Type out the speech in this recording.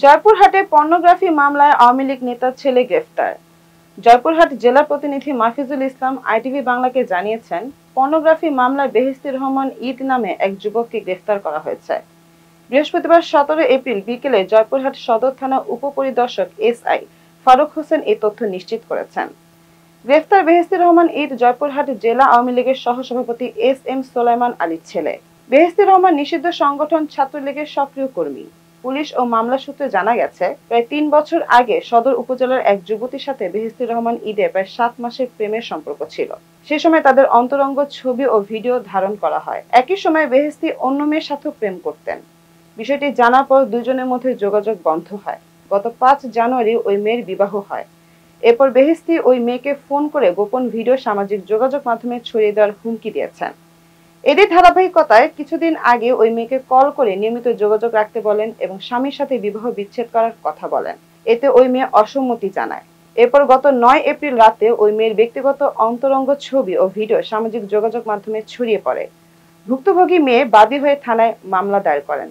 জয়পুরহাটে pornography মামলায় আওয়ামী লীগ নেতার ছেলে গ্রেফতার। জয়পুরহাট জেলা প্রতিনিধি মাফিজুল ইসলাম আইটিভি বাংলাকে জানিয়েছেন, পর্নোগ্রাফি মামলায় বেহেশতি রহমান ঈদ নামে এক যুবককে গ্রেফতার করা হয়েছে। বৃহস্পতিবার 17 এপ্রিল বিকেলে জয়পুরহাট সদর থানা উপপরিদর্শক এসআই ফারুক হোসেন এই তথ্য নিশ্চিত করেছেন। গ্রেফতার বেহেশতি রহমান ঈদ জয়পুরহাট জেলা আওয়ামী লীগের সহসভাপতি এস.এম. সোলায়মান আলীর ছেলে। বেহেশতি রহমান নিষিদ্ধ সংগঠন ছাত্রলীগের সক্রিয় কর্মী। পুলিশ ও মামলা সূত্রে জানা গেছে, প্রায় ৩ বছর আগে সদর উপজেলার এক যুবতীর সাথে বেহেশতি রহমান ঈদের প্রায় ৭ মাসের প্রেমের সম্পর্ক ছিল। সে সময় তাদের অন্তরঙ্গ ছবি ও ভিডিও ধারণ করা হয়। একই সময় বেহেশতি অন্য মেয়ের সাথেও প্রেম করতেন। বিষয়টি জানার পর দুজনের মধ্যে যোগাযোগ বন্ধ হয়। গত ৫ জানুয়ারি ওই মেয়ের বিবাহ হয়। এরপর বেহেশতি ওই মেয়েকে ফোন করে গোপন ভিডিও সামাজিক যোগাযোগ মাধ্যমে ছড়িয়ে দেওয়ার হুমকি দিয়েছেন। এরই ধারাবাহিকতায় কিছুদিন আগে ওই মেয়েকে কল করে নিয়মিত যোগাযোগ রাখতে বলেন এবং স্বামীর সাথে বিবাহ বিচ্ছেদ করার কথা বলেন। এতে ওই মেয়ে অসম্মতি জানায়। এরপর গত ৯ এপ্রিল রাতে ওই মেয়ের ব্যক্তিগত অন্তরঙ্গ ছবি ও ভিডিও সামাজিক যোগাযোগ মাধ্যমে ছড়িয়ে পড়ে। ভুক্তভোগী মেয়ে বাদী হয়ে থানায় মামলা দায়ের করেন।